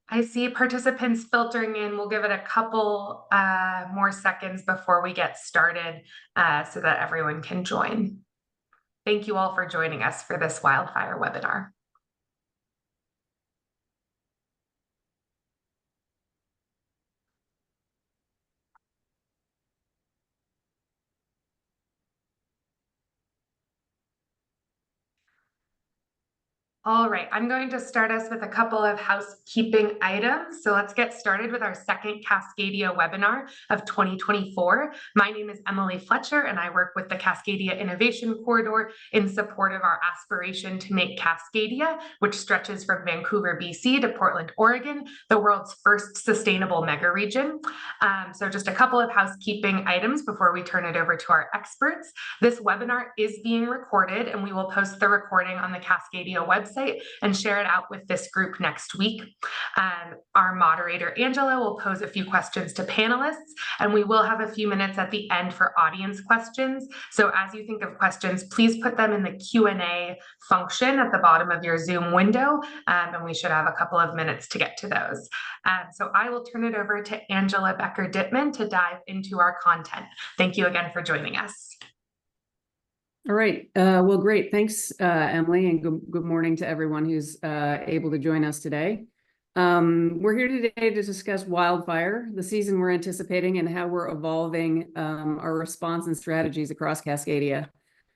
I see participants filtering in. We'll give it a couple more seconds before we get started so that everyone can join. Thank you all for joining us for this wildfire webinar. All right, I'm going to start us with a couple of housekeeping items. So let's get started with our second Cascadia webinar of 2024. My name is Emily Fletcher, and I work with the Cascadia Innovation Corridor in support of our aspiration to make Cascadia, which stretches from Vancouver, BC to Portland, Oregon, the world's first sustainable mega region. So just a couple of housekeeping items before we turn it over to our experts. This webinar is being recorded, and we will post the recording on the Cascadia website and share it out with this group next week. Our moderator, Angela, will pose a few questions to panelists, and we will have a few minutes at the end for audience questions. So as you think of questions, please put them in the Q&A function at the bottom of your Zoom window, and we should have a couple of minutes to get to those. So I will turn it over to Angela Becker-Dittman to dive into our content. Thank you again for joining us. All right. Well, great. Thanks, Emily, and good morning to everyone who's able to join us today. We're here today to discuss wildfire, the season we're anticipating, and how we're evolving our response and strategies across Cascadia,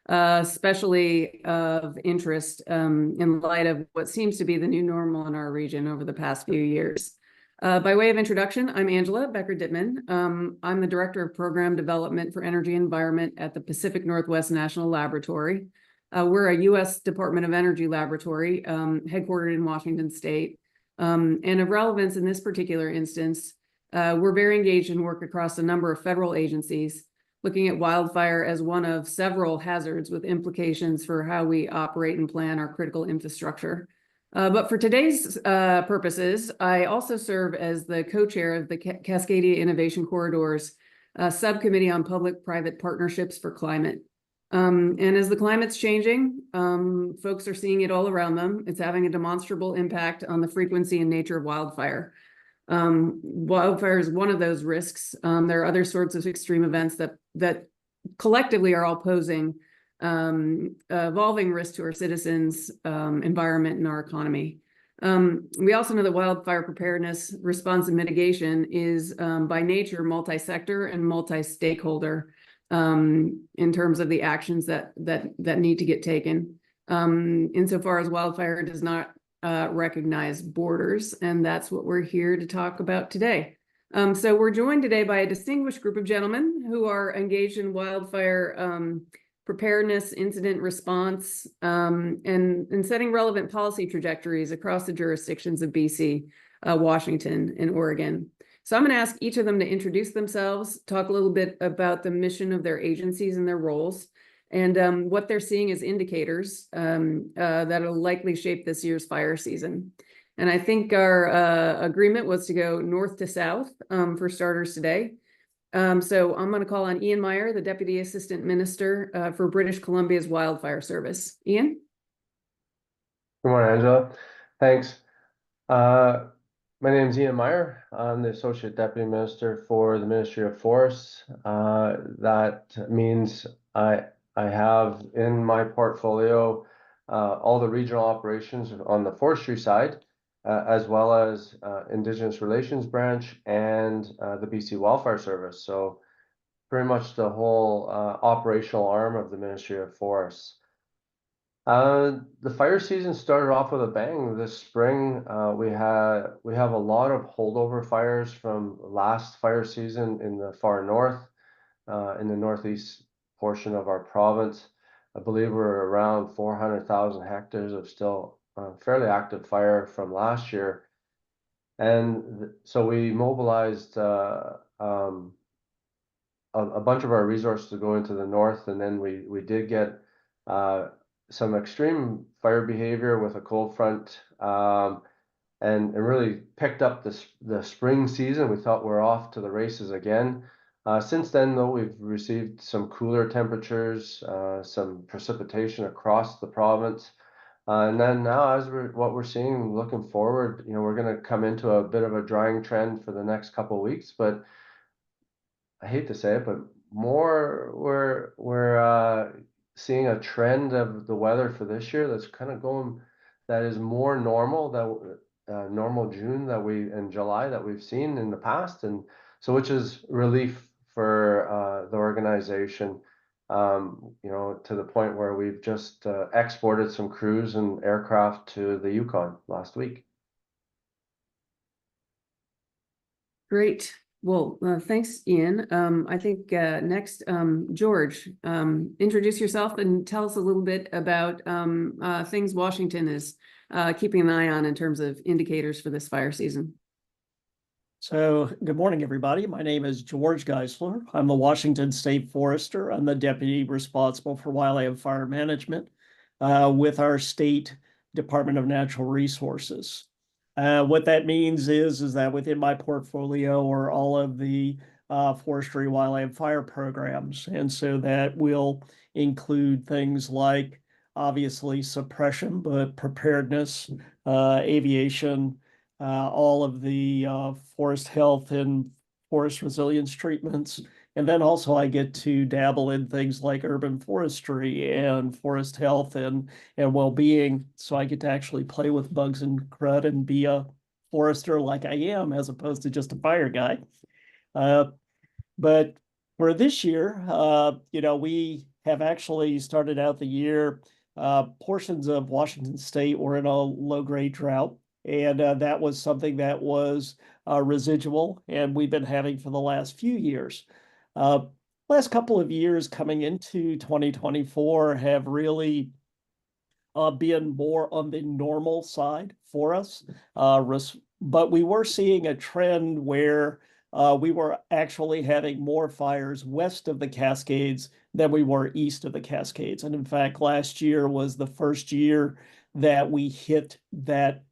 especially of interest in light of what seems to be the new normal in our region over the past few years. By way of introduction, I'm Angela Becker-Dittman. I'm the Director of Program Development for Energy and Environment at the Pacific Northwest National Laboratory. We're a U.S. Department of Energy laboratory headquartered in Washington State. And of relevance in this particular instance, we're very engaged in work across a number of federal agencies, looking at wildfire as one of several hazards with implications for how we operate and plan our critical infrastructure. But for today's purposes, I also serve as the co-chair of the Cascadia Innovation Corridor's Subcommittee on Public-Private Partnerships for Climate. And as the climate's changing, folks are seeing it all around them. It's having a demonstrable impact on the frequency and nature of wildfire. Wildfire is one of those risks. There are other sorts of extreme events that collectively are all posing evolving risk to our citizens, environment, and our economy. We also know that wildfire preparedness, response, and mitigation is by nature multi-sector and multi-stakeholder in terms of the actions that need to get taken. Insofar as wildfire does not recognize borders, and that's what we're here to talk about today. So we're joined today by a distinguished group of gentlemen who are engaged in wildfire preparedness, incident response, and setting relevant policy trajectories across the jurisdictions of BC, Washington, and Oregon. So I'm going to ask each of them to introduce themselves, talk a little bit about the mission of their agencies and their roles, and what they're seeing as indicators that'll likely shape this year's fire season. And I think our agreement was to go north to south for starters today. So I'm going to call on Ian Meyer, the Deputy Assistant Minister for British Columbia's Wildfire Service. Ian? Good morning, Angela. Thanks. My name is Ian Meyer. I'm the Associate Deputy Minister for the Ministry of Forests. That means I have in my portfolio all the regional operations on the forestry side, as well as Indigenous Relations Branch and the BC Wildfire Service. So pretty much the whole operational arm of the Ministry of Forests. The fire season started off with a bang this spring. We have a lot of holdover fires from last fire season in the far north, in the northeast portion of our province. I believe we're around 400,000 hectares of still fairly active fire from last year. And so we mobilized a bunch of our resources to go into the north, and then we did get some extreme fire behavior with a cold front, and really picked up the spring season. We thought we're off to the races again. Since then, though, we've received some cooler temperatures, some precipitation across the province, And then now, what we're seeing, looking forward, we're going to come into a bit of a drying trend for the next couple of weeks. But I hate to say it, but more we're seeing a trend of the weather for this year that's kind of going, that is more normal, that normal June that we and July that we've seen in the past, and so which is relief for the organization. To the point where we've just exported some crews and aircraft to the Yukon last week. Great. Well, thanks, Ian. I think next, George, introduce yourself and tell us a little bit about things Washington is keeping an eye on in terms of indicators for this fire season. So, good morning, everybody. My name is George Geisler. I'm the Washington State Forester. I'm the deputy responsible for wildland fire management with our state Department of Natural Resources. What that means is that within my portfolio are all of the forestry wildland fire programs. And so that will include things like obviously suppression, but preparedness, aviation, all of the forest health and forest resilience treatments. And then also I get to dabble in things like urban forestry and forest health and well-being. So I get to actually play with bugs and crud and be a forester like I am, as opposed to just a fire guy. But for this year, we have actually started out the year, portions of Washington State were in a low-grade drought. And that was something that was residual, and we've been having for the last few years. Last couple of years coming into 2024 have really been more on the normal side for us. But we were seeing a trend where we were actually having more fires west of the Cascades than we were east of the Cascades. And in fact, last year was the first year that we hit that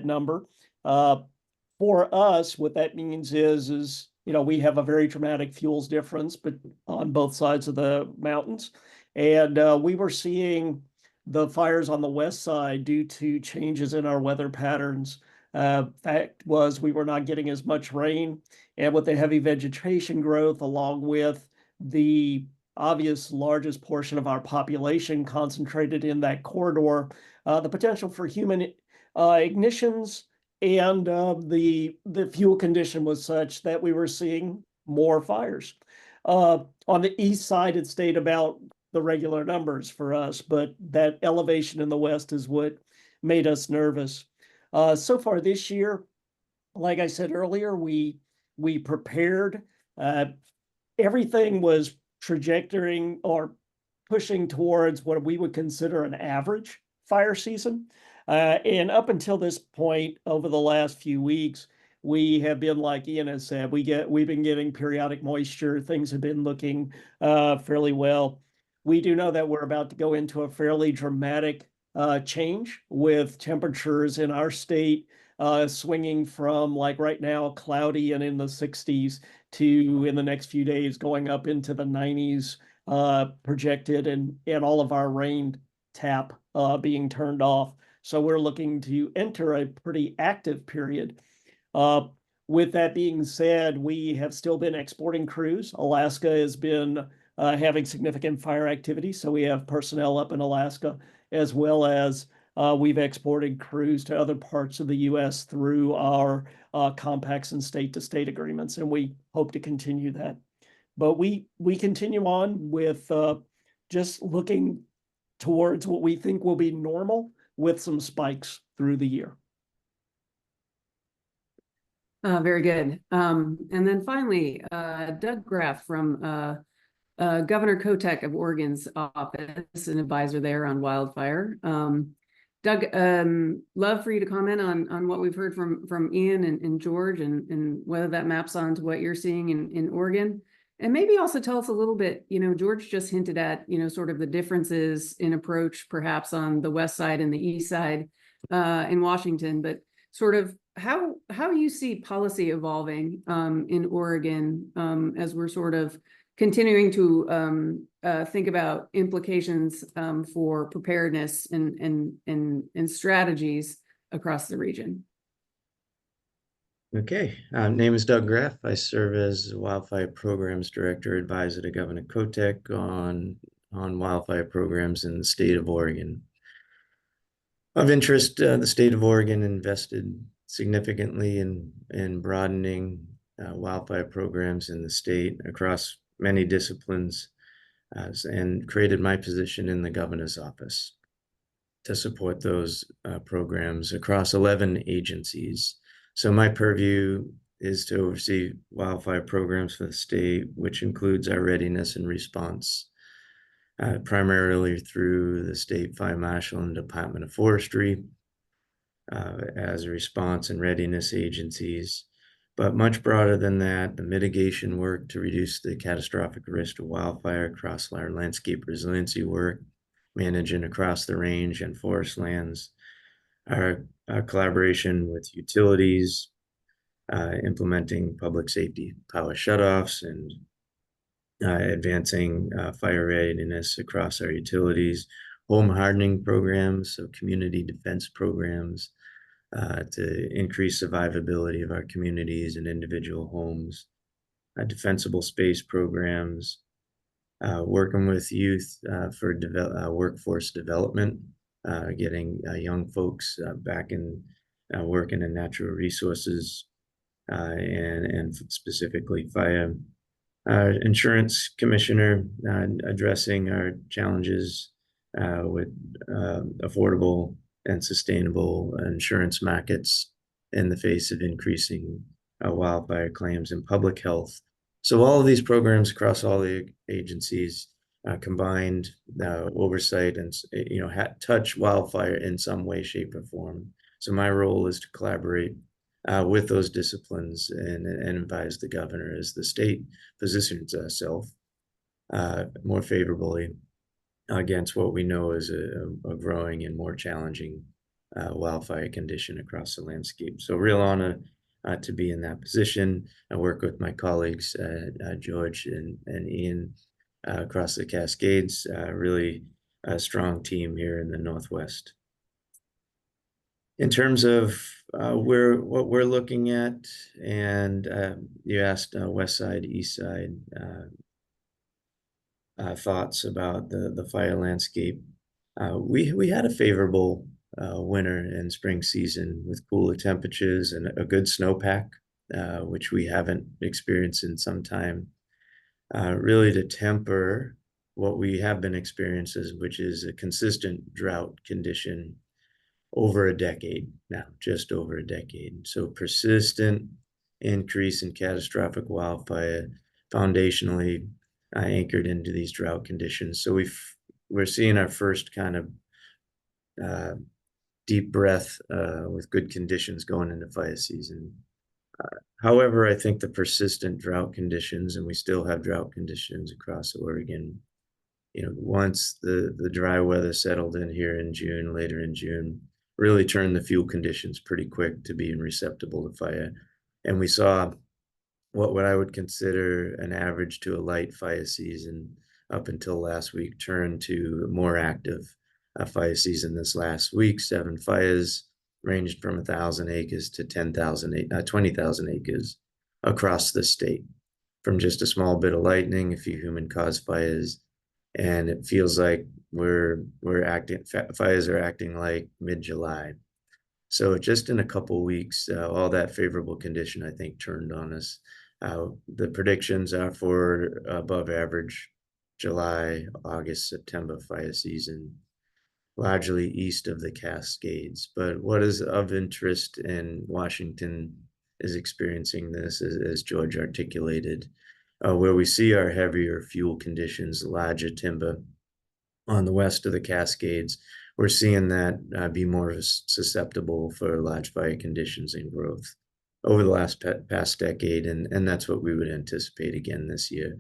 number. For us, what that means is we have a very dramatic fuels difference, but on both sides of the mountains. And we were seeing the fires on the west side due to changes in our weather patterns. Fact was, we were not getting as much rain, and with the heavy vegetation growth, along with the obvious largest portion of our population concentrated in that corridor, the potential for human ignitions and the fuel condition was such that we were seeing more fires. On the east side, it stayed about the regular numbers for us, but that elevation in the west is what made us nervous. So far this year, like I said earlier, we prepared. Everything was trajectorying or pushing towards what we would consider an average fire season. And up until this point, over the last few weeks, we have been, like Ian has said, we've been getting periodic moisture. Things have been looking fairly well. We do know that we're about to go into a fairly dramatic change with temperatures in our state swinging from, like right now, cloudy and in the 60s to in the next few days going up into the 90s projected, and all of our rain tap being turned off. So we're looking to enter a pretty active period. With that being said, we have still been exporting crews. Alaska has been having significant fire activity, so we have personnel up in Alaska, as well as we've exported crews to other parts of the U.S. through our compacts and state-to-state agreements, and we hope to continue that. But we continue on with just looking towards what we think will be normal, with some spikes through the year. Very good. And then finally, Doug Graff from Governor Kotek of Oregon's office, an advisor there on wildfire. Doug, love for you to comment on what we've heard from Ian and George, and whether that maps onto what you're seeing in Oregon. And maybe also tell us a little bit, George just hinted at, sort of the differences in approach, perhaps on the west side and the east side in Washington, but sort of how you see policy evolving in Oregon as we're sort of continuing to think about implications for preparedness and strategies across the region. Okay, name is Doug Graff. I serve as Wildfire Programs Director, Advisor to Governor Kotek on wildfire programs in the state of Oregon. Of interest, the state of Oregon invested significantly in broadening wildfire programs in the state across many disciplines, and created my position in the governor's office to support those programs across 11 agencies. So my purview is to oversee wildfire programs for the state, which includes our readiness and response, primarily through the State Fire Marshal and Department of Forestry as response and readiness agencies. But much broader than that, the mitigation work to reduce the catastrophic risk of wildfire across our landscape resiliency work, managing across the range and forest lands, our collaboration with utilities, implementing public safety power shutoffs, and advancing fire readiness across our utilities, home hardening programs, so community defense programs to increase survivability of our communities and individual homes, defensible space programs, working with youth for workforce development, getting young folks back in working in natural resources and specifically fire. Insurance commissioner addressing our challenges with affordable and sustainable insurance markets in the face of increasing wildfire claims and public health. So all of these programs across all the agencies combined oversight and touch wildfire in some way, shape, or form. So my role is to collaborate with those disciplines and advise the governor as the state positions itself more favorably against what we know is a growing and more challenging wildfire condition across the landscape. So real honor to be in that position. I work with my colleagues, George and Ian across the Cascades, really a strong team here in the Northwest. In terms of what we're looking at, and you asked West Side, East Side thoughts about the fire landscape. We had a favorable winter and spring season with cooler temperatures and a good snowpack, which we haven't experienced in some time, really to temper what we have been experiencing, which is a consistent drought condition over a decade now, just over a decade. So persistent increase in catastrophic wildfire, foundationally anchored into these drought conditions. So we're seeing our first kind of deep breath with good conditions going into fire season. However, I think the persistent drought conditions, and we still have drought conditions across Oregon, once the dry weather settled in here in June, later in June, really turned the fuel conditions pretty quick to being receptible to fire. And we saw what I would consider an average to a light fire season up until last week turn to a more active fire season this last week. 7 fires ranged from 1,000 acres to 20,000 acres across the state, from just a small bit of lightning, a few human-caused fires, and it feels like fires are acting like mid-July. So just in a couple of weeks, all that favorable condition, I think, turned on us. The predictions are for above average July, August, September fire season, largely east of the Cascades. But what is of interest in Washington is experiencing this, as George articulated, where we see our heavier fuel conditions, larger timber on the west of the Cascades. We're seeing that be more susceptible for large fire conditions and growth over the past decade, and that's what we would anticipate again this year.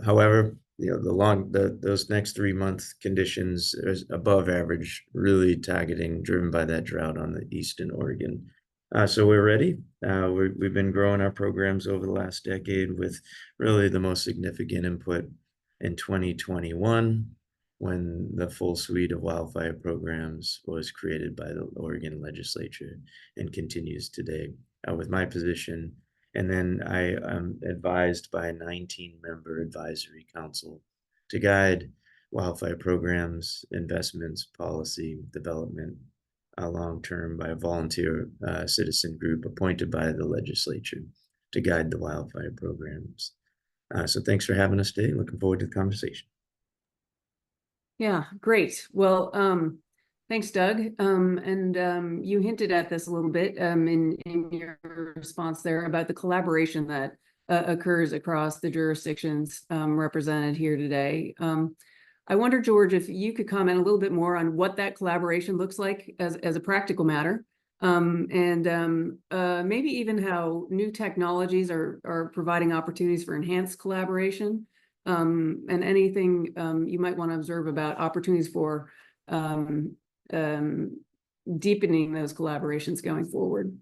However, those next 3-month conditions is above average, really driven by that drought on the eastern Oregon. So we're ready. We've been growing our programs over the last decade with really the most significant input in 2021 when the full suite of wildfire programs was created by the Oregon legislature and continues today with my position. And then I am advised by a 19-member advisory council to guide wildfire programs, investments, policy, development, long-term by a volunteer citizen group appointed by the legislature to guide the wildfire programs. So thanks for having us today. Looking forward to the conversation. Yeah, great. Well, thanks, Doug. You hinted at this a little bit in your response there about the collaboration that occurs across the jurisdictions represented here today. I wonder, George, if you could comment a little bit more on what that collaboration looks like as a practical matter, maybe even how new technologies are providing opportunities for enhanced collaboration, and anything you might want to observe about opportunities for deepening those collaborations going forward.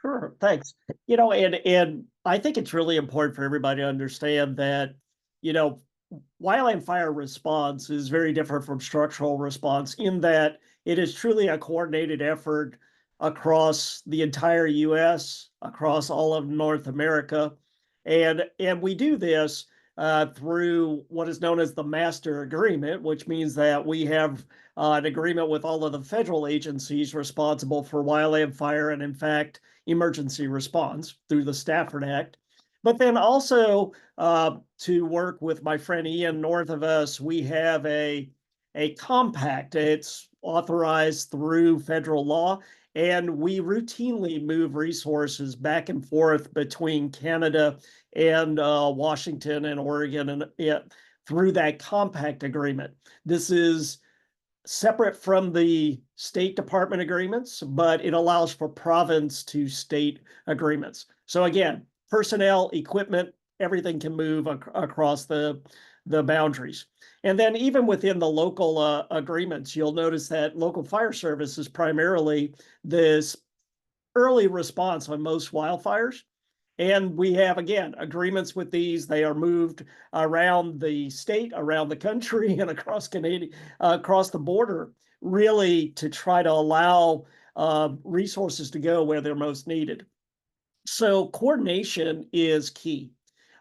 Sure, thanks. And I think it's really important for everybody to understand that, wildland fire response is very different from structural response in that it is truly a coordinated effort across the entire US, across all of North America. And we do this through what is known as the master agreement, which means that we have an agreement with all of the federal agencies responsible for wildland fire and, in fact, emergency response through the Stafford Act. But then also to work with my friend Ian north of us, we have a compact. It's authorized through federal law, and we routinely move resources back and forth between Canada and Washington and Oregon and through that compact agreement. This is separate from the State Department agreements, but it allows for province to state agreements. So again, personnel, equipment, everything can move across the boundaries. And then even within the local agreements, you'll notice that local fire service is primarily this early response on most wildfires. And we have, again, agreements with these. They are moved around the state, around the country, and across Canada, across the border, really to try to allow resources to go where they're most needed. So coordination is key.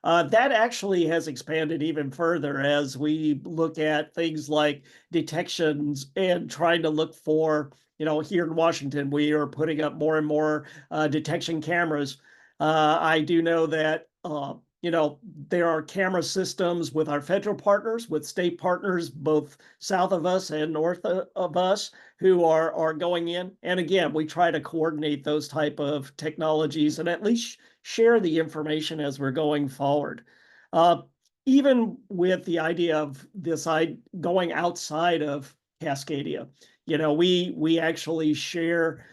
That actually has expanded even further as we look at things like detections and trying to look for, here in Washington, we are putting up more and more detection cameras. I do know that, there are camera systems with our federal partners, with state partners, both south of us and north of us, who are going in. And again, we try to coordinate those type of technologies and at least share the information as we're going forward. Even with the idea of this going outside of Cascadia, we actually share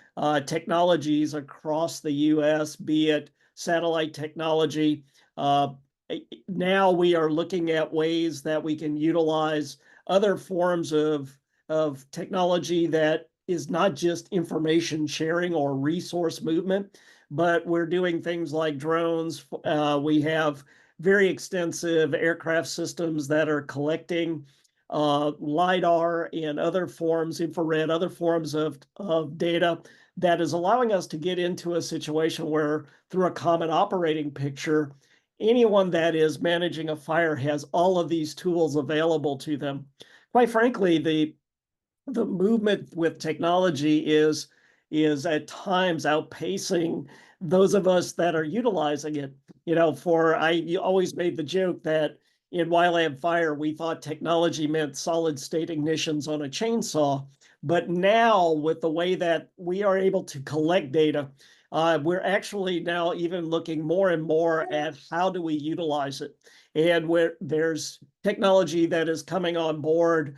technologies across the U.S., be it satellite technology. Now we are looking at ways that we can utilize other forms of technology that is not just information sharing or resource movement, but we're doing things like drones. We have very extensive aircraft systems that are collecting LIDAR and other forms, infrared, other forms of data that is allowing us to get into a situation where through a common operating picture, anyone that is managing a fire has all of these tools available to them. Quite frankly, the movement with technology is at times outpacing those of us that are utilizing it. You always made the joke that in wildland fire, we thought technology meant solid state ignitions on a chainsaw. But now with the way that we are able to collect data, we're actually now even looking more and more at how do we utilize it. And where there's technology that is coming on board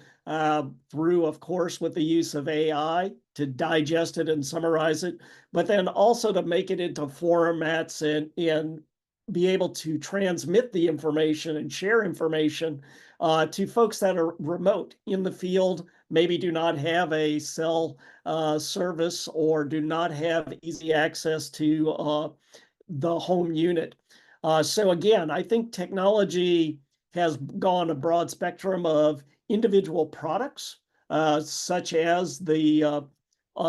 through, of course, with the use of AI to digest it and summarize it, but then also to make it into formats and be able to transmit the information and share information to folks that are remote in the field, maybe do not have a cell service or do not have easy access to the home unit. So again, I think technology has gone a broad spectrum of individual products, such as the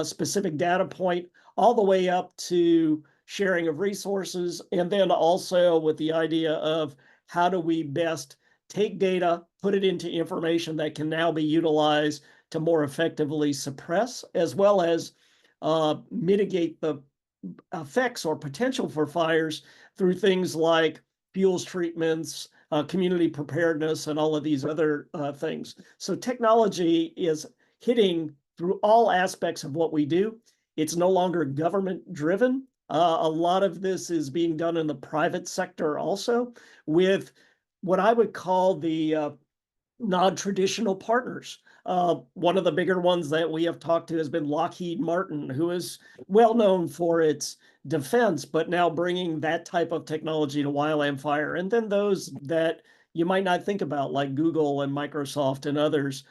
specific data point, all the way up to sharing of resources, and then also with the idea of how do we best take data, put it into information that can now be utilized to more effectively suppress, as well as mitigate the effects or potential for fires through things like fuels treatments, community preparedness, and all of these other things. So technology is hitting through all aspects of what we do. It's no longer government driven. A lot of this is being done in the private sector also, with what I would call the non-traditional partners. One of the bigger ones that we have talked to has been Lockheed Martin, who is well known for its defense, but now bringing that type of technology to wildland fire. And then those that you might not think about, like Google and Microsoft and others,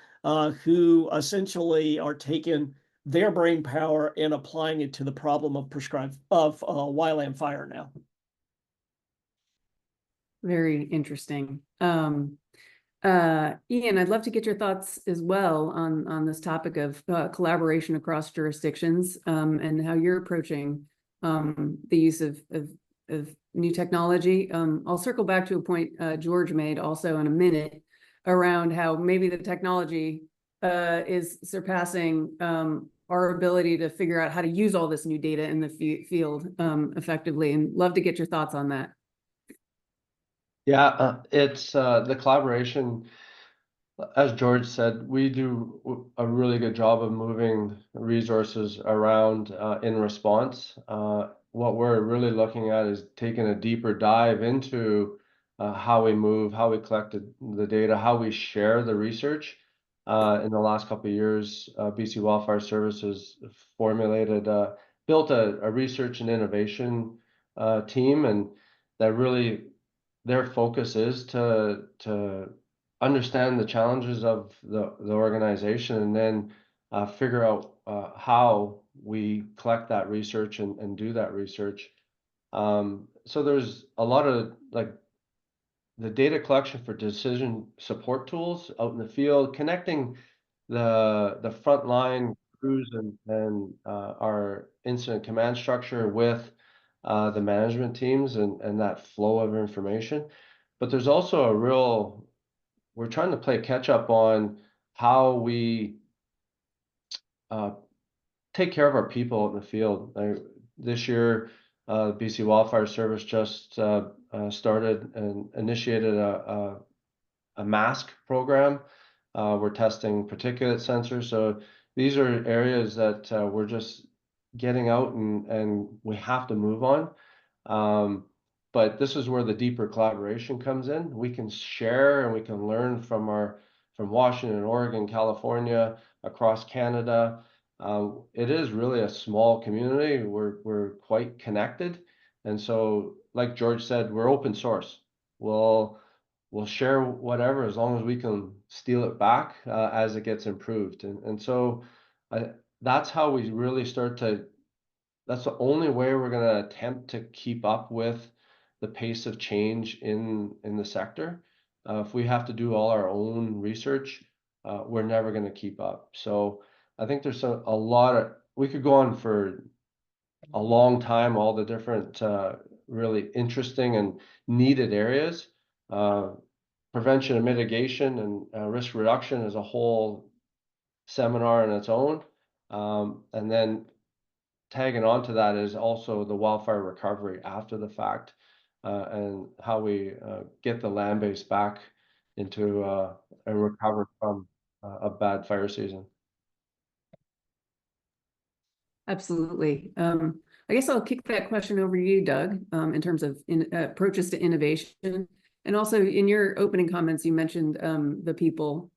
who essentially are taking their brain power and applying it to the problem of wildland fire now. Very interesting. Ian, I'd love to get your thoughts as well on this topic of collaboration across jurisdictions, and how you're approaching the use of new technology. I'll circle back to a point George made also in a minute around how maybe the technology is surpassing our ability to figure out how to use all this new data in the field effectively, and love to get your thoughts on that. Yeah, it's the collaboration. As George said, we do a really good job of moving resources around in response. What we're really looking at is taking a deeper dive into how we move, how we collect the data, how we share the research. In the last couple of years, BC Wildfire Services built a research and innovation team, and that really their focus is to understand the challenges of the organization, and then figure out how we collect that research and do that research. So there's a lot of like the data collection for decision support tools out in the field, connecting the frontline crews and our incident command structure with the management teams and that flow of information. But there's also we're trying to play catch up on how we take care of our people in the field. This year, BC Wildfire Service just started and initiated a mask program. We're testing particulate sensors. So these are areas that we're just getting out and we have to move on. But this is where the deeper collaboration comes in. We can share and we can learn from Washington, Oregon, California, across Canada. It is really a small community. We're quite connected, and so, like George said, we're open source. We'll share whatever as long as we can steal it back as it gets improved, and so that's how we really start to. That's the only way we're going to attempt to keep up with the pace of change in the sector. If we have to do all our own research, we're never going to keep up. So I think there's a lot of, we could go on for a long time, all the different really interesting and needed areas. Prevention and mitigation and risk reduction is a whole seminar in its own. And then tagging on to that is also the wildfire recovery after the fact, and how we get the land base back into and recover from a bad fire season. Absolutely. I guess I'll kick that question over to you, Doug, in terms of approaches to innovation. And also in your opening comments, you mentioned the people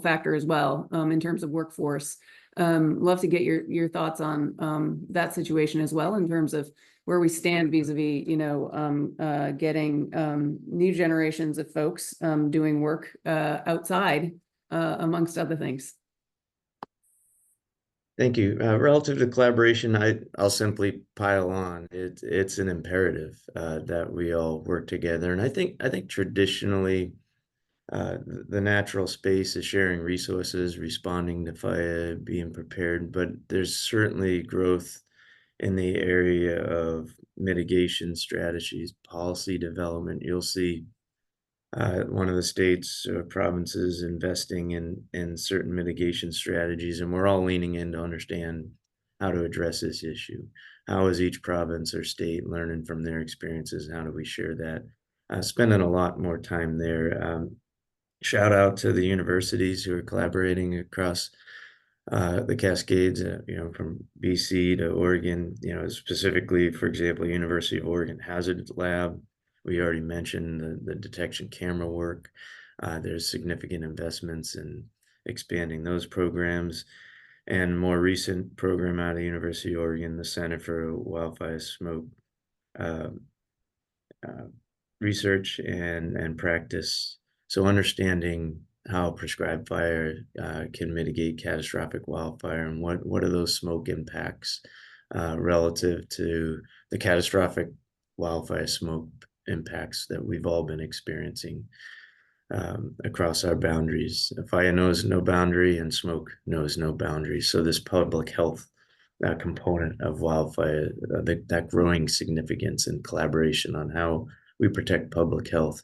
factor as well, in terms of workforce. Love to get your thoughts on that situation as well, in terms of where we stand vis-a-vis, getting new generations of folks doing work outside, amongst other things. Thank you. Relative to collaboration, I'll simply pile on. It's an imperative that we all work together, and I think traditionally the natural space is sharing resources, responding to fire, being prepared, but there's certainly growth in the area of mitigation strategies, policy development. You'll see one of the states or provinces investing in certain mitigation strategies, and we're all leaning in to understand how to address this issue. How is each province or state learning from their experiences? How do we share that? Spending a lot more time there. Shout out to the universities who are collaborating across the Cascades, from BC to Oregon, specifically, for example, University of Oregon Hazard Lab. We already mentioned the detection camera work. There's significant investments in expanding those programs. And more recent program out of University of Oregon, the Center for Wildfire Smoke uh, uh, Research and Practice. So understanding how prescribed fire can mitigate catastrophic wildfire, and what are those smoke impacts relative to the catastrophic wildfire smoke impacts that we've all been experiencing across our boundaries. Fire knows no boundary, and smoke knows no boundary. So this public health component of wildfire, that growing significance and collaboration on how we protect public health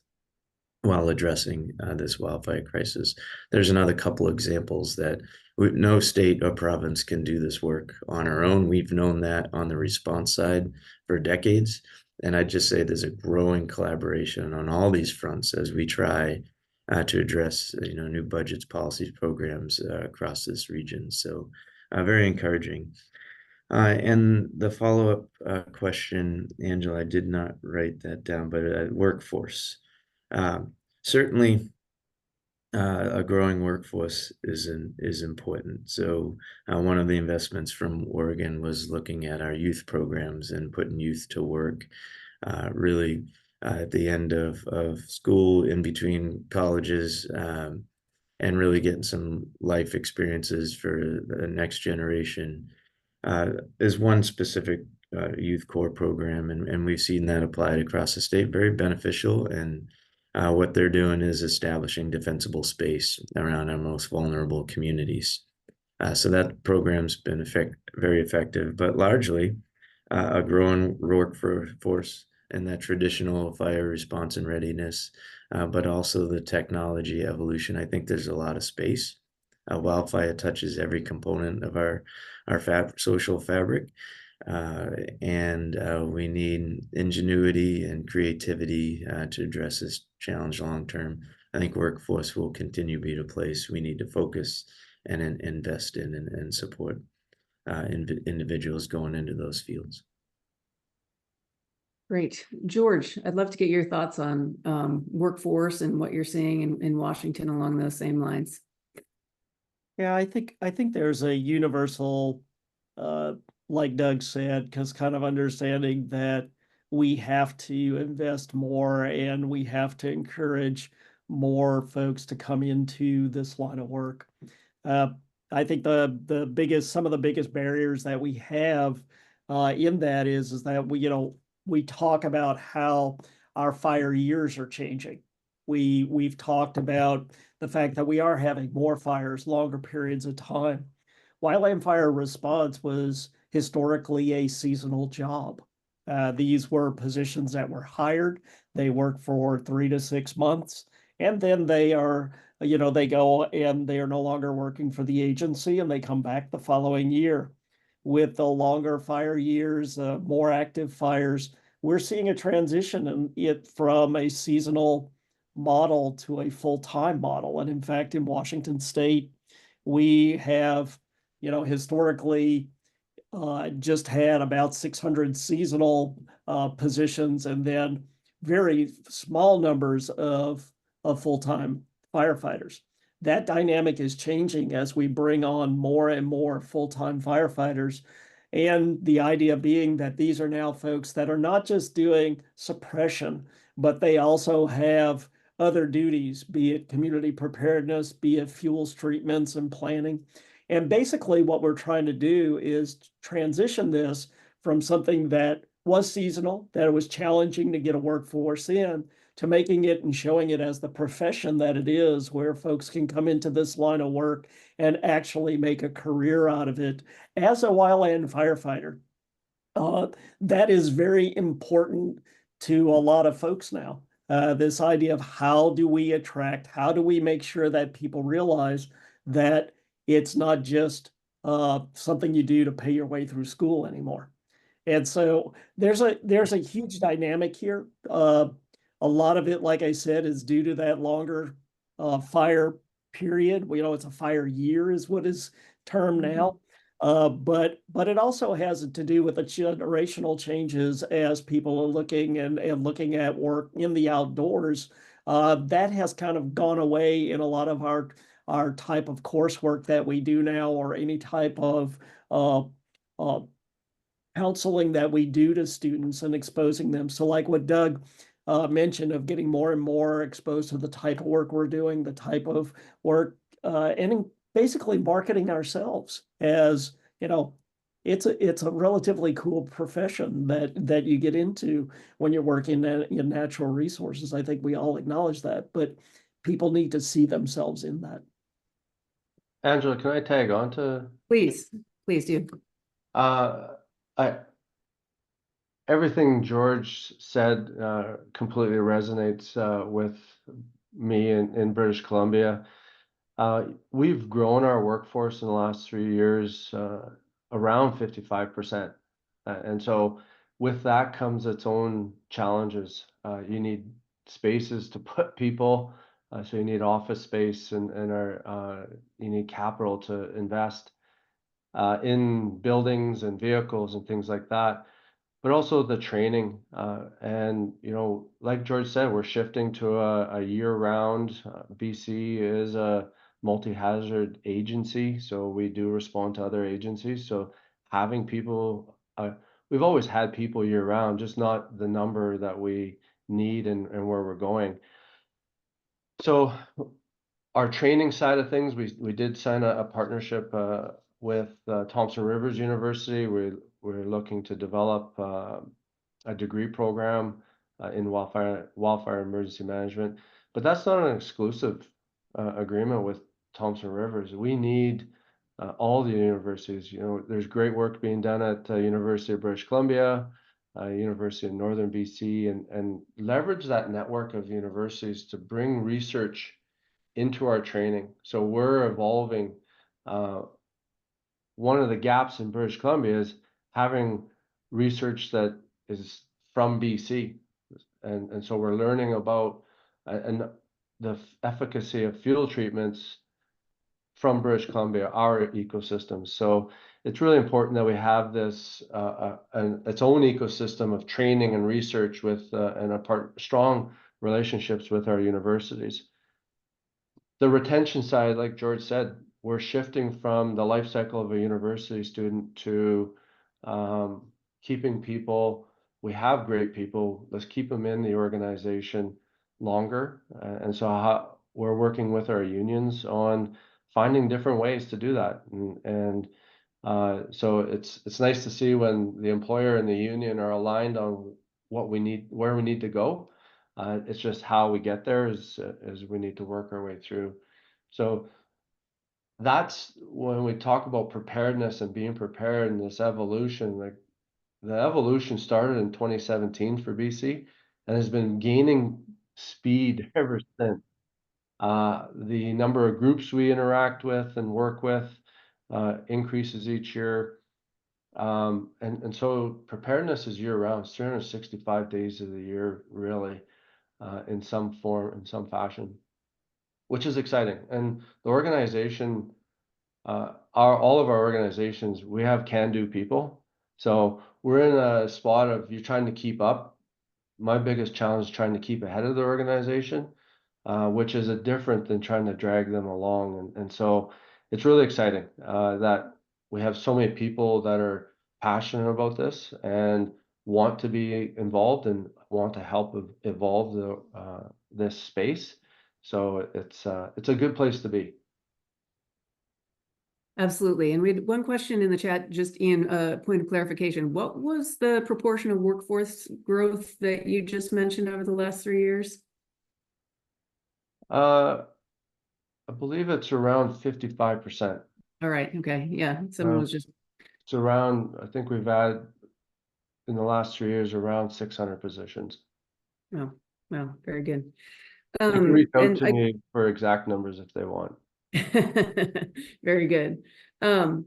while addressing this wildfire crisis. There's another couple examples that no state or province can do this work on our own. We've known that on the response side for decades. And I'd just say there's a growing collaboration on all these fronts as we try to address new budgets, policies, programs across this region. So very encouraging. And the follow-up question, Angela, I did not write that down, but workforce. Certainly, a growing workforce is important. So one of the investments from Oregon was looking at our youth programs and putting youth to work really at the end of school, in between colleges, and really getting some life experiences for the next generation. Is one specific youth corps program, and we've seen that applied across the state, very beneficial. And what they're doing is establishing defensible space around our most vulnerable communities. So that program's been very effective, but largely a growing workforce and that traditional fire response and readiness, but also the technology evolution. I think there's a lot of space. Wildfire touches every component of our social fabric, and we need ingenuity and creativity to address this challenge long term. I think workforce will continue to be the place we need to focus and invest in and support individuals going into those fields. Great. George, I'd love to get your thoughts on workforce and what you're seeing in Washington along those same lines. Yeah, I think there's a universal, like Doug said, because kind of understanding that we have to invest more and we have to encourage more folks to come into this line of work. I think some of the biggest barriers that we have in that is that we talk about how our fire years are changing. We've talked about the fact that we are having more fires, longer periods of time. Wildland fire response was historically a seasonal job. These were positions that were hired. They work for 3 to 6 months, and then they go and they are no longer working for the agency, and they come back the following year. With the longer fire years, more active fires, we're seeing a transition in it from a seasonal model to a full-time model. And in fact, in Washington State, we have, historically just had about 600 seasonal positions, and then very small numbers of full-time firefighters. That dynamic is changing as we bring on more and more full-time firefighters. And the idea being that these are now folks that are not just doing suppression, but they also have other duties, be it community preparedness, be it fuels treatments and planning. And basically what we're trying to do is transition this from something that was seasonal, that it was challenging to get a workforce in, to making it and showing it as the profession that it is, where folks can come into this line of work and actually make a career out of it as a wildland firefighter. That is very important to a lot of folks now. This idea of how do we attract, how do we make sure that people realize that it's not just something you do to pay your way through school anymore. And so there's a huge dynamic here. A lot of it, like I said, is due to that longer fire period. It's a fire year is what is termed now. But it also has to do with the generational changes as people are looking and looking at work in the outdoors. That has kind of gone away in a lot of our type of coursework that we do now, or any type of counseling that we do to students and exposing them. So like what Doug mentioned, of getting more and more exposed to the type of work we're doing, the type of work, and basically marketing ourselves as, it's a relatively cool profession that you get into when you're working in natural resources. I think we all acknowledge that, but people need to see themselves in that. Angela, can I tag on to? Please do. Everything George said completely resonates with me in British Columbia. We've grown our workforce in the last 3 years around 55%. And so with that comes its own challenges. You need spaces to put people, so you need office space, and you need capital to invest in buildings and vehicles and things like that, but also the training. And, like George said, we're shifting to a year-round. BC is a multi-hazard agency, so we do respond to other agencies. So having people, we've always had people year-round, just not the number that we need and where we're going. So our training side of things, we did sign a partnership with Thompson Rivers University. We're looking to develop a degree program in wildfire emergency management, but that's not an exclusive agreement with Thompson Rivers. We need all the universities. There's great work being done at University of British Columbia, University of Northern BC, and leverage that network of universities to bring research into our training. So we're evolving. One of the gaps in British Columbia is having research that is from BC. And so we're learning about the efficacy of fuel treatments from British Columbia, our ecosystems. So it's really important that we have this its own ecosystem of training and research with strong relationships with our universities. The retention side, like George said, we're shifting from the life cycle of a university student to keeping people. We have great people. Let's keep them in the organization longer. And so we're working with our unions on finding different ways to do that. So it's nice to see when the employer and the union are aligned on what we need, where we need to go. It's just how we get there is we need to work our way through. So that's when we talk about preparedness and being prepared in this evolution. Like the evolution started in 2017 for BC and has been gaining speed ever since. The number of groups we interact with and work with increases each year. And so preparedness is year-round. It's 365 days of the year, really, in some form, in some fashion, which is exciting. And the organization, all of our organizations, we have can-do people. So we're in a spot of you're trying to keep up. My biggest challenge is trying to keep ahead of the organization, which is different than trying to drag them along. And so it's really exciting that we have so many people that are passionate about this and want to be involved and want to help evolve this space. So it's a good place to be. Absolutely. And we had one question in the chat, just in a point of clarification. What was the proportion of workforce growth that you just mentioned over the last 3 years? I believe it's around 55%. All right. Okay. Yeah. Someone was just, It's around, I think we've had in the last 3 years around 600 positions. oh, well, very good. They can reach out And to me for exact numbers if they want. very good. And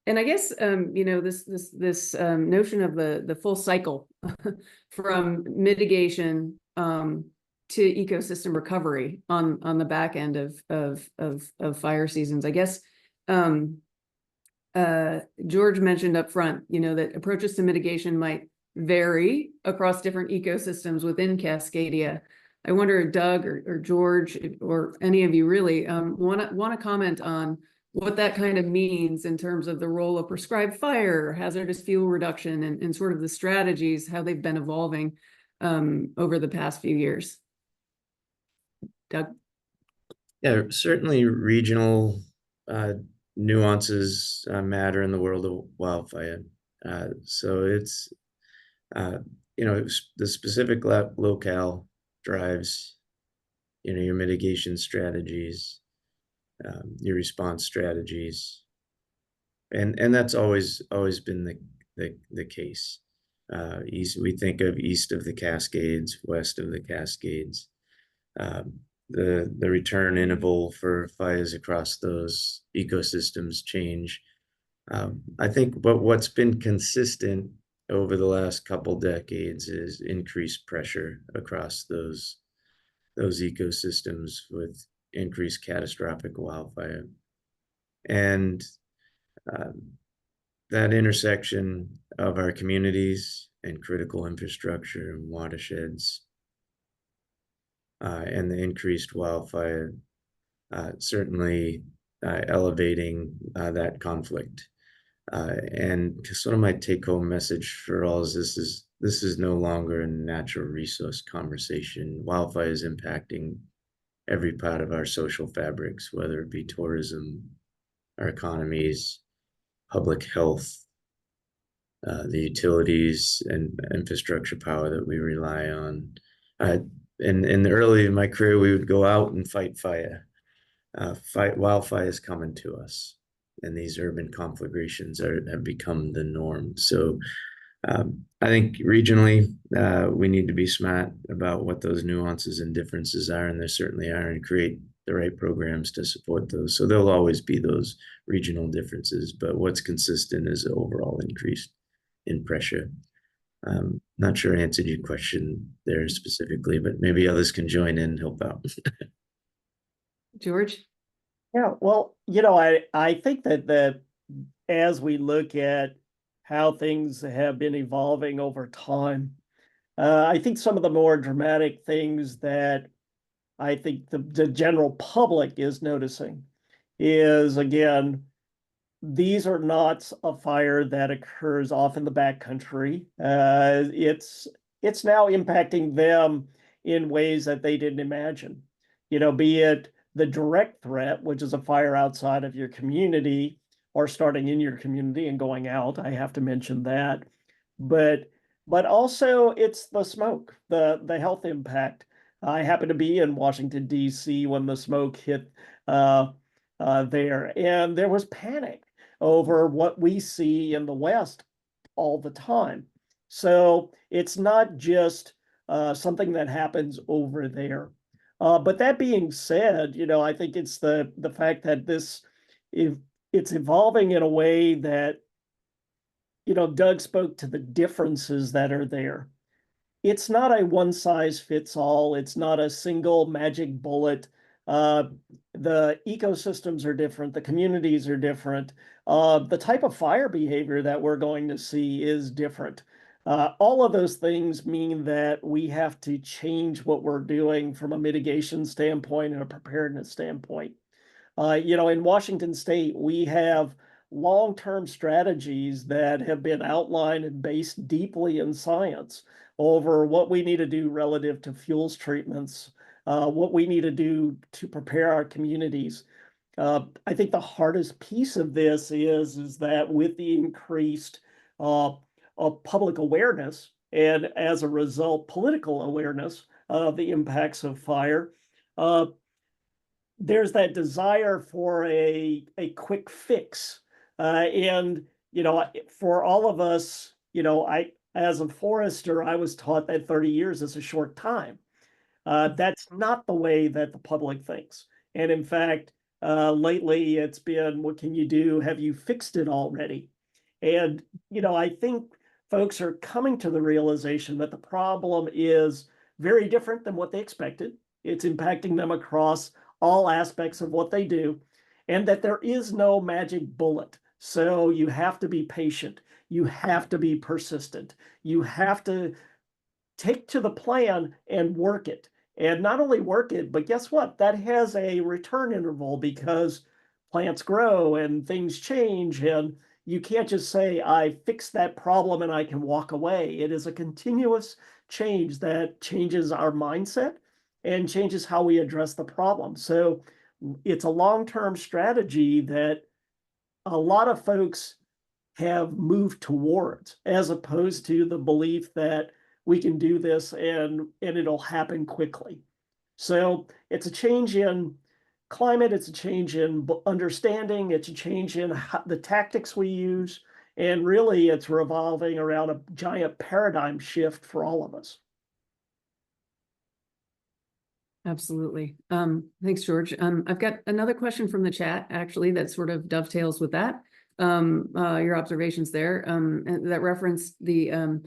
I guess, you know, this notion of the full cycle from mitigation to ecosystem recovery on the back end of fire seasons. I guess George mentioned up front, you know, that approaches to mitigation might vary across different ecosystems within Cascadia. I wonder, Doug or George, or any of you really want to comment on what that kind of means in terms of the role of prescribed fire, hazardous fuel reduction, and sort of the strategies, how they've been evolving over the past few years. Doug? Yeah, certainly regional nuances matter in the world of wildfire. So it's, you know, the specific locale drives, you know, your mitigation strategies, your response strategies, and that's always been the case. We think of east of the Cascades, west of the Cascades. The return interval for fires across those ecosystems change. I think, but what's been consistent over the last couple decades is increased pressure across those ecosystems with increased catastrophic wildfire. And that intersection of our communities and critical infrastructure and watersheds and the increased wildfire certainly elevating that conflict. And sort of my take-home message for all is this is no longer a natural resource conversation. Wildfire is impacting every part of our social fabrics, whether it be tourism, our economies, public health, the utilities and infrastructure power that we rely on. In early in my career, we would go out and fight fire. Wildfires coming to us, and these urban conflagrations have become the norm. So I think regionally, we need to be smart about what those nuances and differences are, and there certainly are, and create the right programs to support those. So there'll always be those regional differences, but what's consistent is the overall increase in pressure. Not sure I answered your question there specifically, but maybe others can join in and help out. George? Yeah, well, you know, I think that as we look at how things have been evolving over time, I think some of the more dramatic things that I think the general public is noticing is, again, these are not a fire that occurs off in the backcountry. It's now impacting them in ways that they didn't imagine. You know, be it the direct threat, which is a fire outside of your community or starting in your community and going out. I have to mention that. But also it's the smoke, the health impact. I happened to be in Washington, D.C. when the smoke hit there, and there was panic over what we see in the West all the time. So it's not just something that happens over there. But that being said, you know, I think it's the fact that it's evolving in a way that, you know, Doug spoke to the differences that are there. It's not a one size fits all. It's not a single magic bullet. The ecosystems are different. The communities are different. The type of fire behavior that we're going to see is different. All of those things mean that we have to change what we're doing from a mitigation standpoint and a preparedness standpoint. You know, in Washington State, we have long-term strategies that have been outlined and based deeply in science over what we need to do relative to fuels treatments, what we need to do to prepare our communities. I think the hardest piece of this is that with the increased of public awareness and as a result, political awareness of the impacts of fire, there's that desire for a quick fix. And, you know, for all of us, you know, as a forester, I was taught that 30 years is a short time. That's not the way that the public thinks. And in fact, lately it's been, what can you do? Have you fixed it already? And, you know, I think folks are coming to the realization that the problem is very different than what they expected. It's impacting them across all aspects of what they do, and that there is no magic bullet. So you have to be patient. You have to be persistent. You have to take to the plan and work it. And not only work it, but guess what? That has a return interval because plants grow and things change. And you can't just say, I fixed that problem and I can walk away. It is a continuous change that changes our mindset and changes how we address the problem. So it's a long-term strategy that a lot of folks have moved towards, as opposed to the belief that we can do this and it'll happen quickly. So it's a change in climate, it's a change in understanding, it's a change in the tactics we use, and really it's revolving around a giant paradigm shift for all of us. Absolutely. Thanks, George. I've got another question from the chat, actually, that sort of dovetails with that. Your observations there, and that referenced the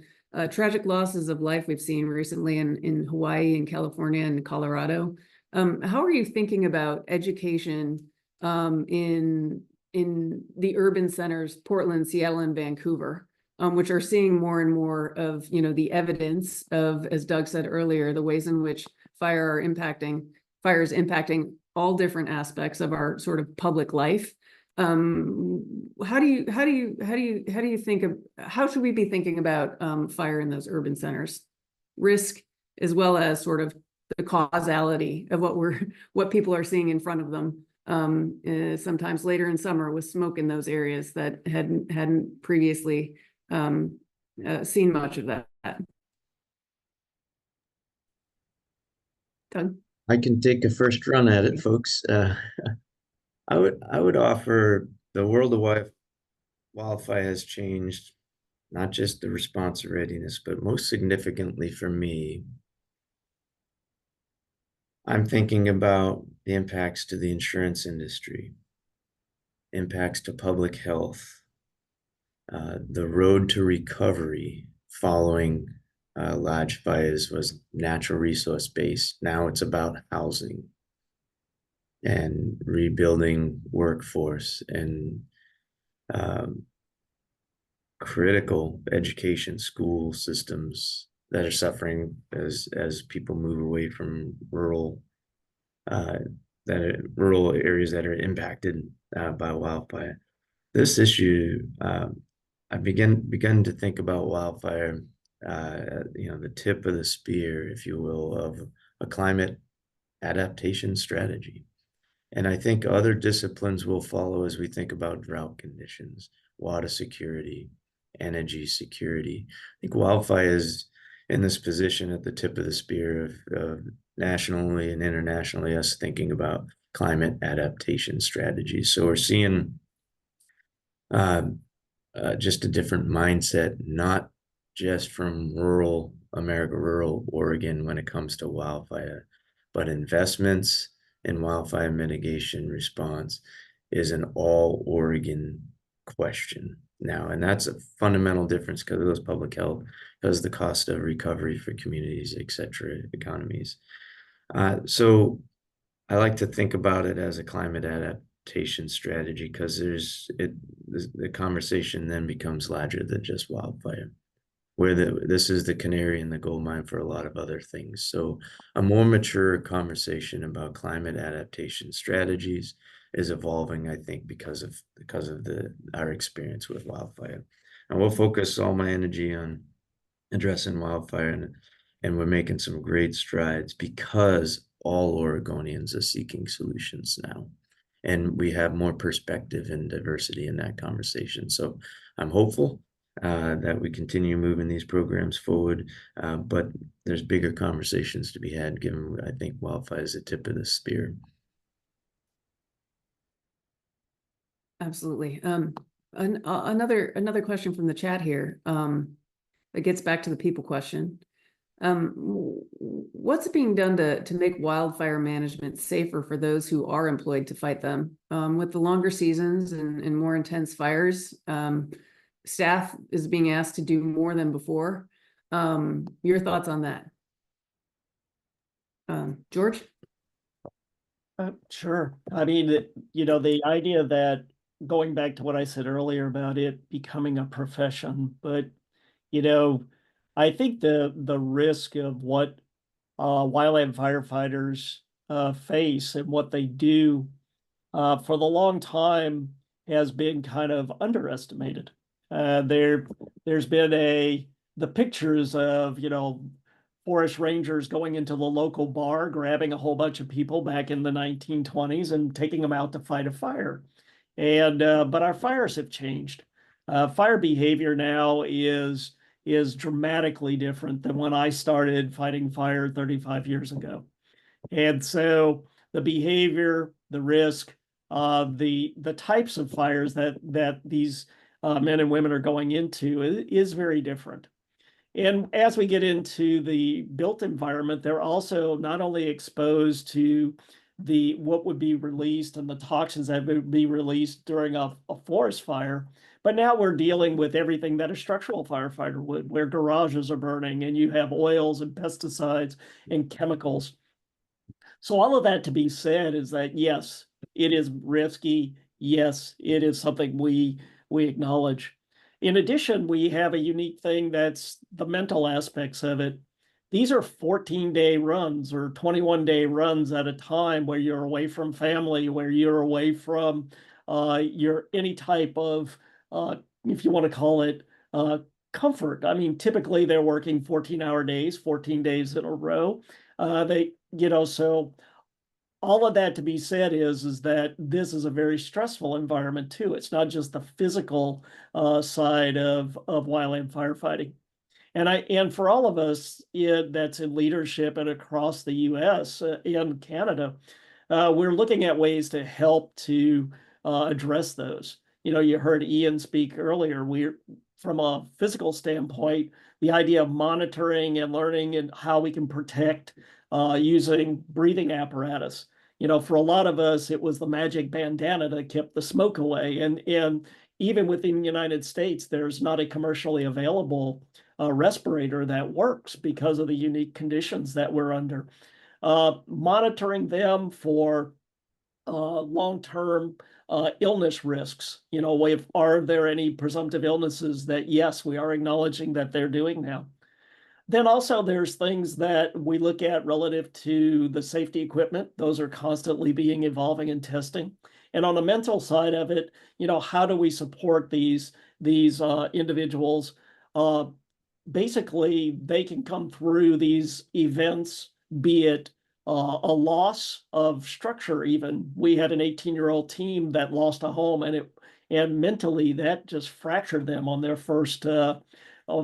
tragic losses of life we've seen recently in Hawaii and California and Colorado. How are you thinking about education in the urban centers, Portland, Seattle, and Vancouver, which are seeing more and more of, you know, the evidence of, as Doug said earlier, the ways in which fire is impacting all different aspects of our sort of public life. How should we be thinking about fire in those urban centers? Risk, as well as sort of the causality of what people are seeing in front of them. Sometimes later in summer with smoke in those areas that hadn't previously seen much of that. Doug? I can take a first run at it, folks. I would offer the world of wildfire has changed, not just the response readiness, but most significantly for me, I'm thinking about the impacts to the insurance industry, impacts to public health, the road to recovery following large fires was natural resource based. Now it's about housing and rebuilding workforce and critical education school systems that are suffering as people move away from rural areas that are impacted by wildfire. This issue, I begun to think about wildfire, you know, the tip of the spear, if you will, of a climate adaptation strategy. And I think other disciplines will follow as we think about drought conditions, water security, energy security. I think wildfire is in this position at the tip of the spear of nationally and internationally us thinking about climate adaptation strategies. So we're seeing just a different mindset, not just from rural America, rural Oregon when it comes to wildfire, but investments in wildfire mitigation response is an all Oregon question now. And that's a fundamental difference because of those public health, because of the cost of recovery for communities, et cetera, economies. So I like to think about it as a climate adaptation strategy because the conversation then becomes larger than just wildfire, where this is the canary in the gold mine for a lot of other things. So a more mature conversation about climate adaptation strategies is evolving, I think, because of our experience with wildfire. And we'll focus all my energy on addressing wildfire, and we're making some great strides because all Oregonians are seeking solutions now. and we have more perspective and diversity in that conversation. So I'm hopeful that we continue moving these programs forward, but there's bigger conversations to be had, given I think wildfire is the tip of the spear. Absolutely. Another question from the chat here. It gets back to the people question. What's being done to make wildfire management safer for those who are employed to fight them? With the longer seasons and more intense fires, staff is being asked to do more than before. Your thoughts on that? George? Sure. I mean, the idea that, going back to what I said earlier about it becoming a profession, but, I think the risk of what wildland firefighters face and what they do for the long time has been kind of underestimated. There's been the pictures of, forest rangers going into the local bar, grabbing a whole bunch of people back in the 1920s and taking them out to fight a fire. And but our fires have changed. Fire behavior now is dramatically different than when I started fighting fire 35 years ago. And so the behavior, the risk, the types of fires that these men and women are going into is very different. And as we get into the built environment, they're also not only exposed to what would be released and the toxins that would be released during a forest fire, but now we're dealing with everything that a structural firefighter would, where garages are burning and you have oils and pesticides and chemicals. So all of that to be said is that, yes, it is risky. Yes, it is something we acknowledge. In addition, we have a unique thing that's the mental aspects of it. These are 14-day runs or 21-day runs at a time, where you're away from family, where you're away from your any type of, if you want to call it, comfort. I mean, typically they're working 14-hour days, 14 days in a row. So all of that to be said is that this is a very stressful environment too. It's not just the physical side of wildland firefighting. And for all of us that's in leadership and across the US and Canada, we're looking at ways to help to address those. You heard Ian speak earlier. From a physical standpoint, the idea of monitoring and learning and how we can protect using breathing apparatus. For a lot of us, it was the magic bandana that kept the smoke away. And even within the United States, there's not a commercially available respirator that works because of the unique conditions that we're under. Monitoring them for long-term illness risks. Are there any presumptive illnesses that, yes, we are acknowledging that they're doing now? Then also there's things that we look at relative to the safety equipment. Those are constantly being evolving and testing. And on the mental side of it, how do we support these individuals? Basically, they can come through these events, be it a loss of structure. Even we had an 18-year-old team that lost a home, and mentally that just fractured them on their first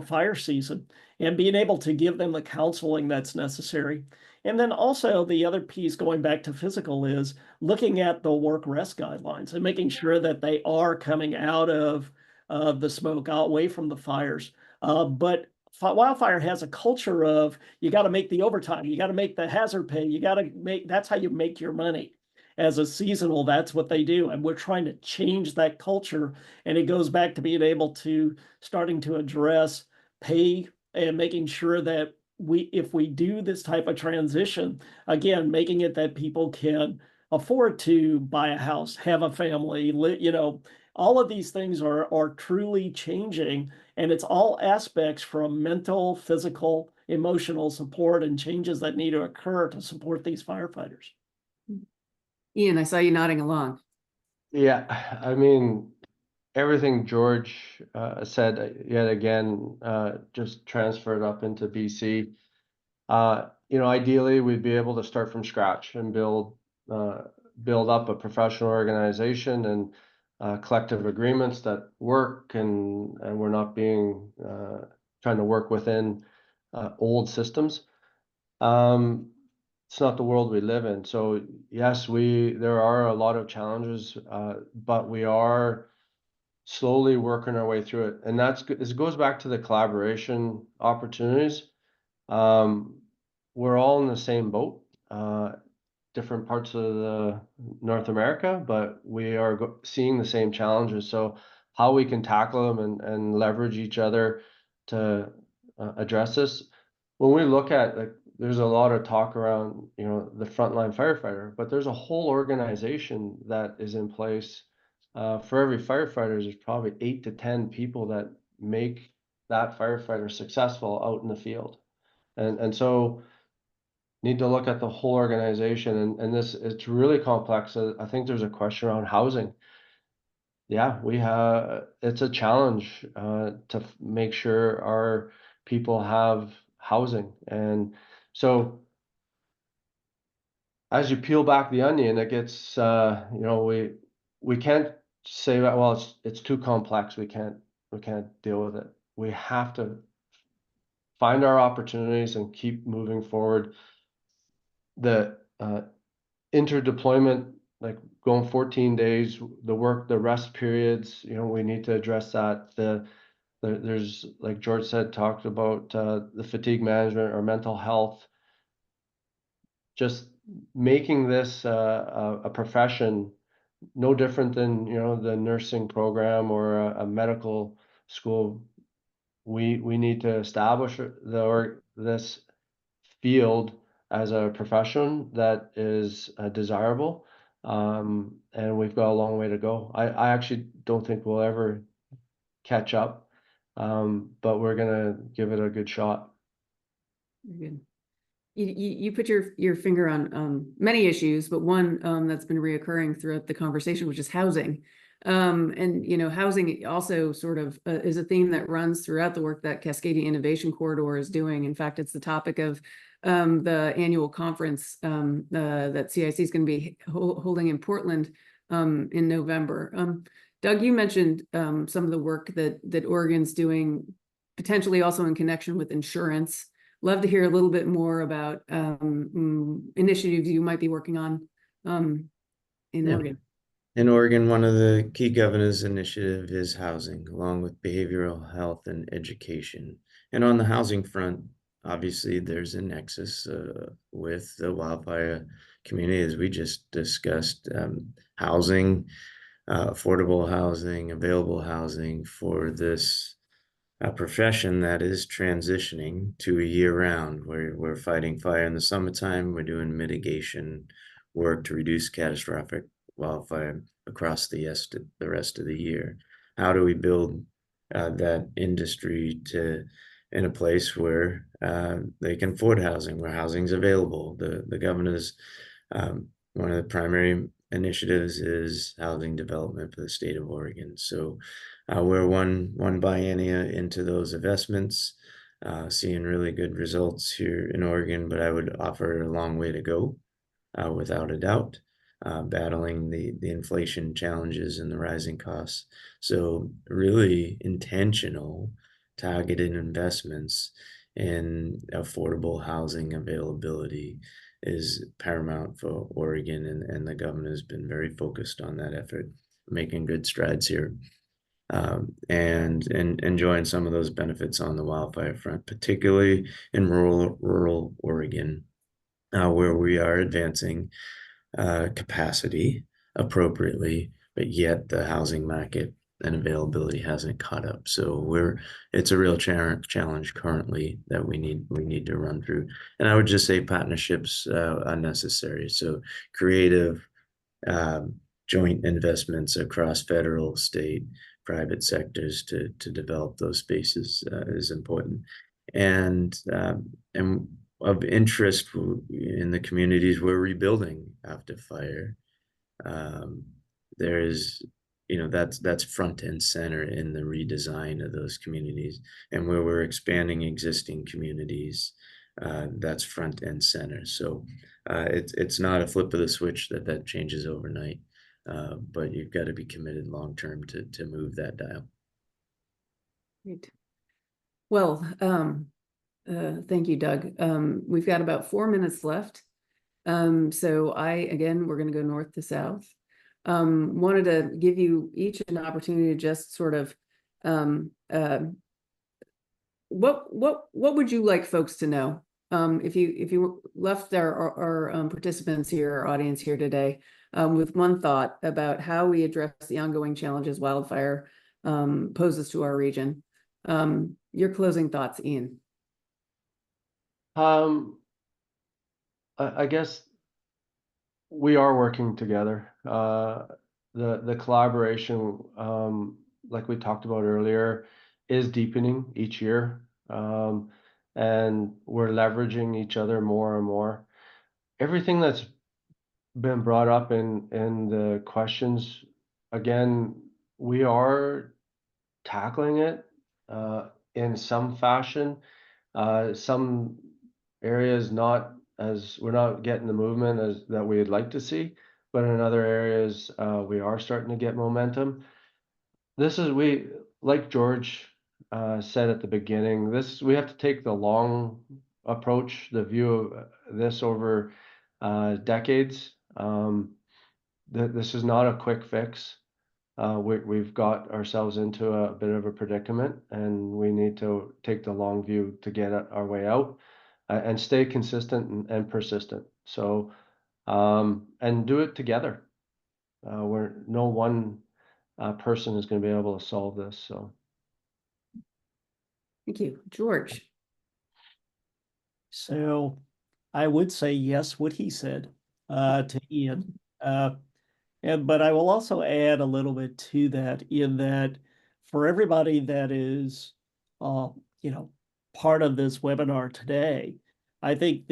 fire season, and being able to give them the counseling that's necessary. And then also the other piece, going back to physical, is looking at the work rest guidelines and making sure that they are coming out of the smoke, away from the fires. But wildfire has a culture of, you got to make the overtime, you got to make the hazard pay, that's how you make your money. As a seasonal, that's what they do. And we're trying to change that culture. And it goes back to being able to starting to address pay and making sure that if we do this type of transition, again, making it that people can afford to buy a house, have a family, all of these things are truly changing. And it's all aspects from mental, physical, emotional support and changes that need to occur to support these firefighters. Ian, I saw you nodding along. Yeah, I mean, everything George said yet again, just transferred up into BC. Ideally, we'd be able to start from scratch and build build up a professional organization and collective agreements that work, and we're not being trying to work within old systems. It's not the world we live in. So yes, there are a lot of challenges, but we are slowly working our way through it. And it goes back to the collaboration opportunities. We're all in the same boat, different parts of North America, but we are seeing the same challenges. So how we can tackle them and leverage each other to address this. When we look at, like, there's a lot of talk around, the frontline firefighter, but there's a whole organization that is in place. For every firefighter, there's probably 8 to 10 people that make that firefighter successful out in the field. And so need to look at the whole organization, and it's really complex. I think there's a question around housing. Yeah, it's a challenge to make sure our people have housing. And so as you peel back the onion, it gets we can't say that, well, it's too complex, we can't deal with it. We have to find our opportunities and keep moving forward. The interdeployment, like going 14 days, the rest periods, we need to address that. There's, like George said, talked about the fatigue management or mental health. Just making this a profession no different than the nursing program or a medical school. We need to establish this field as a profession that is desirable, and we've got a long way to go. I actually don't think we'll ever catch up, but we're gonna give it a good shot. Very good. You put your finger on many issues, but one that's been reoccurring throughout the conversation, which is housing. And housing also sort of is a theme that runs throughout the work that Cascadia Innovation Corridor is doing. In fact, it's the topic of the annual conference that CIC is going to be holding in Portland in November. Doug, you mentioned some of the work that Oregon's doing, potentially also in connection with insurance. Love to hear a little bit more about initiatives you might be working on in Oregon. In Oregon, one of the key governor's initiative is housing, along with behavioral health and education. And on the housing front, obviously, there's a nexus with the wildfire community, as we just discussed. Housing, affordable housing, available housing for this profession that is transitioning to a year-round. We're fighting fire in the summertime. We're doing mitigation work to reduce catastrophic wildfire across the rest of the year. How do we build that industry in a place where they can afford housing, where housing's available? The governor's one of the primary initiatives is housing development for the state of Oregon. So we're one biennia into those investments, seeing really good results here in Oregon, but I would offer a long way to go, without a doubt. Battling the inflation challenges and the rising costs. So really intentional, targeted investments in affordable housing availability is paramount for Oregon, and the governor's been very focused on that effort, making good strides here, and enjoying some of those benefits on the wildfire front, particularly in rural Oregon, where we are advancing capacity appropriately, but yet the housing market and availability hasn't caught up. So it's a real challenge currently that we need to run through. And I would just say partnerships are necessary. So creative joint investments across federal, state, private sectors to develop those spaces is important. And of interest in the communities we're rebuilding after fire, there is, that's front and center in the redesign of those communities. And where we're expanding existing communities, that's front and center. So It's not a flip of the switch that changes overnight, but you've got to be committed long term to move that dial. Great. Well, thank you, Doug. We've got about 4 minutes left. So again, we're going to go north to south. Wanted to give you each an opportunity to just sort of, what would you like folks to know? If you left our participants here, our audience here today, with one thought about how we address the ongoing challenges wildfire poses to our region. Your closing thoughts, Ian. I guess we are working together. The collaboration, like we talked about earlier, is deepening each year, and we're leveraging each other more and more. Everything that's been brought up in the questions, again, we are tackling it in some fashion. Some areas we're not getting the movement as that we'd like to see, but in other areas we are starting to get momentum. Like George said at the beginning, we have to take the long approach, the view of this over decades. This is not a quick fix. We've got ourselves into a bit of a predicament, and we need to take the long view to get our way out, and stay consistent and persistent. So, and do it together. Where no one person is going to be able to solve this. So, Thank you, George. So I would say yes, what he said to Ian. But I will also add a little bit to that, in that for everybody that is, part of this webinar today, I think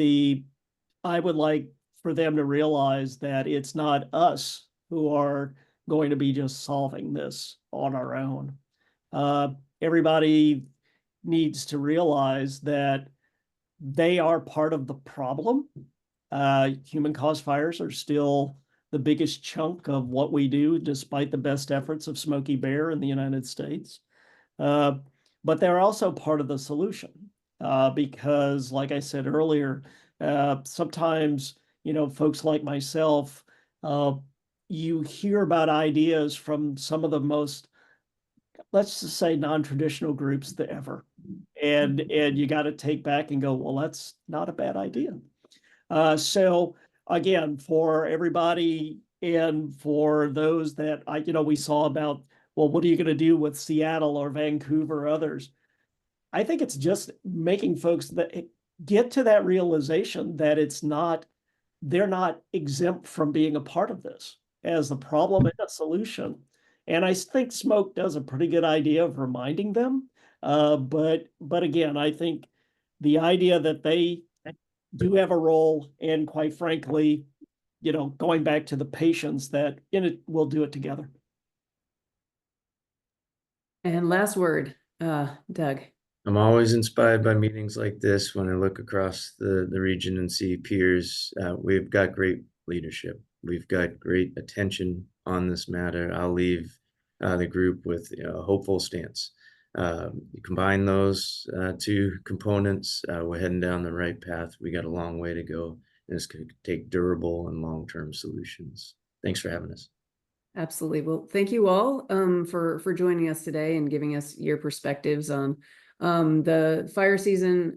I would like for them to realize that it's not us who are going to be just solving this on our own. Everybody needs to realize that they are part of the problem. Human-caused fires are still the biggest chunk of what we do, despite the best efforts of Smokey Bear in the United States. But they're also part of the solution, because, like I said earlier, sometimes, folks like myself, you hear about ideas from some of the most, let's just say, non-traditional groups ever. And you got to take back and go, well, that's not a bad idea. So again, for everybody, and for those that we saw about, well, what are you going to do with Seattle or Vancouver or others? I think it's just making folks that get to that realization that they're not exempt from being a part of this as the problem and a solution. And I think Smoke does a pretty good idea of reminding them. But again, I think the idea that they do have a role, and quite frankly, going back to the patience that we'll do it together. And last word, Doug. I'm always inspired by meetings like this when I look across the region and see peers. We've got great leadership. We've got great attention on this matter. I'll leave the group with a hopeful stance. You combine those two components, we're heading down the right path. We got a long way to go, and it's going to take durable and long-term solutions. Thanks for having us. Absolutely. Well, thank you all for joining us today and giving us your perspectives on the fire season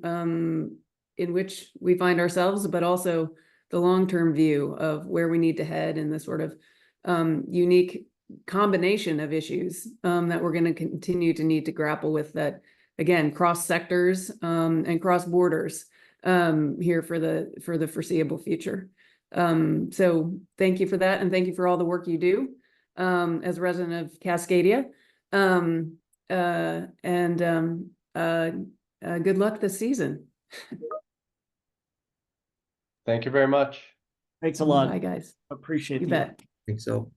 in which we find ourselves, but also the long-term view of where we need to head, and the sort of unique combination of issues that we're going to continue to need to grapple with, that again cross sectors and cross borders here for the foreseeable future. So thank you for that, and thank you for all the work you do as a resident of Cascadia, good luck this season. thank you very much. Thanks a lot. Bye, guys. Appreciate You the bet. I think so.